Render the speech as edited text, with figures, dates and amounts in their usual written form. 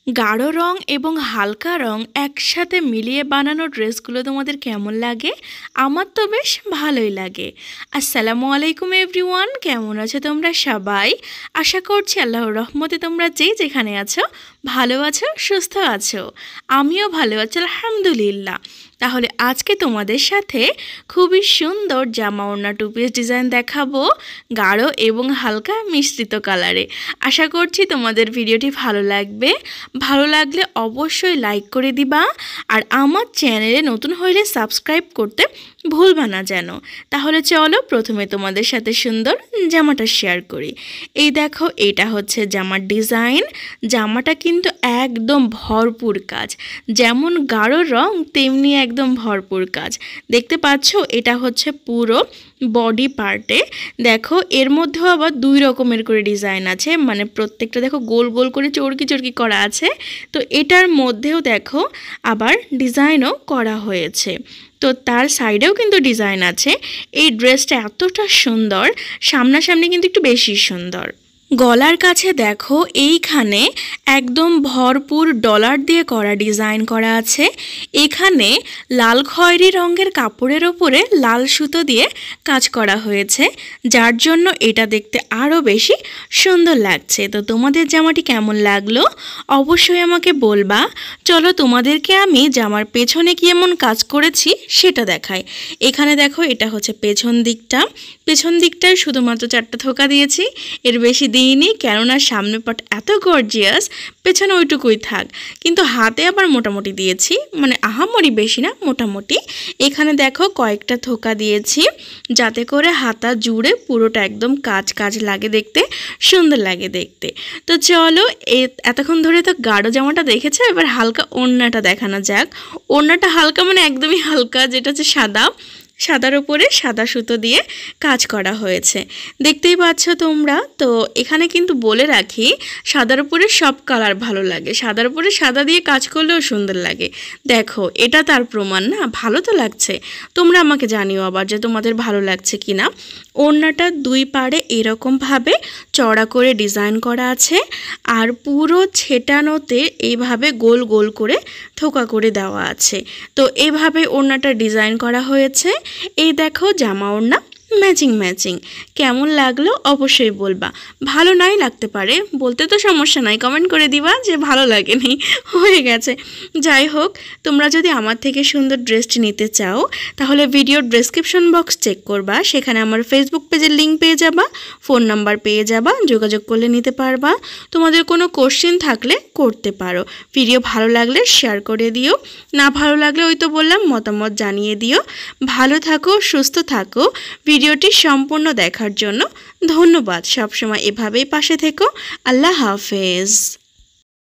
গাঢ় রং এবং হালকা রং একসাথে মিলিয়ে বানানো ড্রেসগুলো তোমাদের কেমন লাগে? আমার তো বেশ ভালোই লাগে। আসসালামু আলাইকুম এভরিওয়ান, কেমন আছো তোমরা সবাই? আশা করছি আল্লাহর রহমতে তোমরা যেখানে আছো ভালো আছো, সুস্থ আছো। আমিও ভালো আছি আলহামদুলিল্লাহ। তাহলে আজকে তোমাদের সাথে খুবই সুন্দর জামা ওড়না টু পিস ডিজাইন দেখাবো, গাঢ় এবং হালকা মিশ্রিত কালারে। আশা করছি তোমাদের ভিডিওটি ভালো লাগবে। ভালো লাগলে অবশ্যই লাইক করে দিবা, আর আমার চ্যানেলে নতুন হলে সাবস্ক্রাইব করতে ভুলবা না যেন। তাহলে চলো প্রথমে তোমাদের সাথে সুন্দর জামাটা শেয়ার করি। এই দেখো, এটা হচ্ছে জামার ডিজাইন। জামাটা কিন্তু একদম ভরপুর কাজ, যেমন গাঢ় রং তেমনি একদম ভরপুর কাজ। দেখতে পাচ্ছ, এটা হচ্ছে পুরো বডি পার্টে। দেখো, এর মধ্যেও আবার দুই রকমের করে ডিজাইন আছে, মানে প্রত্যেকটা দেখো গোল গোল করে চরকি চরকি করা আছে। তো এটার মধ্যেও দেখো আবার ডিজাইনও করা হয়েছে, তো তার সাইডেও কিন্তু ডিজাইন আছে। এই ড্রেসটা এতটা সুন্দর, সামনাসামনি কিন্তু একটু বেশি সুন্দর। গলার কাছে দেখো এইখানে একদম ভরপুর ডলার দিয়ে করা ডিজাইন করা আছে। এখানে লাল খয়েরি রঙের কাপড়ের ওপরে লাল সুতো দিয়ে কাজ করা হয়েছে, যার জন্য এটা দেখতে আরও বেশি সুন্দর লাগছে। তো তোমাদের জামাটি কেমন লাগলো অবশ্যই আমাকে বলবা। চলো তোমাদেরকে আমি জামার পেছনে কি এমন কাজ করেছি সেটা দেখাই। এখানে দেখো, এটা হচ্ছে পেছন দিকটায় শুধুমাত্র 4টা থোকা দিয়েছি, এর বেশি দিইনি, কেননা সামনে পাট এত গর্জিয়াস, পেছনে ওইটুকুই থাক। কিন্তু হাতে আবার মোটামুটি দিয়েছি, মানে আহামরি বেশি না, মোটামুটি। এখানে দেখো কয়েকটা থোকা দিয়েছি, যাতে করে হাতা জুড়ে পুরোটা একদম কাজ লাগে, দেখতে সুন্দর লাগে দেখতে। তো চলো, এতক্ষণ ধরে তো গাঢ় জামাটা দেখেছো, এবার হালকা ওড়নাটা দেখানো যাক। ওড়নাটা হালকা মানে একদমই হালকা, যেটা হচ্ছে সাদার উপরে সাদা সুতো দিয়ে কাজ করা হয়েছে, দেখতেই পাচ্ছ তোমরা। তো এখানে কিন্তু বলে রাখি, সাদার উপরে সব কালার ভালো লাগে, সাদার উপরে সাদা দিয়ে কাজ করলেও সুন্দর লাগে। দেখো, এটা তার প্রমাণ না, ভালো তো লাগছে। তোমরা আমাকে জানিও আবার যে তোমাদের ভালো লাগছে কি না। ওড়নাটা দুই পাড়ে এরকমভাবে চড়া করে ডিজাইন করা আছে, আর পুরো ছেটানোতে এইভাবে গোল গোল করে থোকা করে দেওয়া আছে। তো এইভাবে ওড়নাটা ডিজাইন করা হয়েছে। এই দেখো জামা ওড়না ম্যাচিং। কেমন লাগলো অবশ্যই বলবা। ভালো নাই লাগতে পারে, বলতে তো সমস্যা নাই, কমেন্ট করে দিবা যে ভালো লাগেনি, হয়ে গেছে। যাই হোক, তোমরা যদি আমার থেকে সুন্দর ড্রেসটি নিতে চাও তাহলে ভিডিওর ডেসক্রিপশন বক্স চেক করবা, সেখানে আমার ফেসবুক পেজের লিঙ্ক পেয়ে যাবা, ফোন নাম্বার পেয়ে যাবা, যোগাযোগ করলে নিতে পারবা। তোমাদের কোনো কোশ্চেন থাকলে করতে পারো। ভিডিও ভালো লাগলে শেয়ার করে দিও, না ভালো লাগলে ওই তো বললাম মতামত জানিয়ে দিও। ভালো থাকো, সুস্থ থাকো। ভিডিওটি সম্পূর্ণ দেখার জন্য ধন্যবাদ। সবসময় এভাবেই পাশে থেকো। আল্লাহ হাফেজ।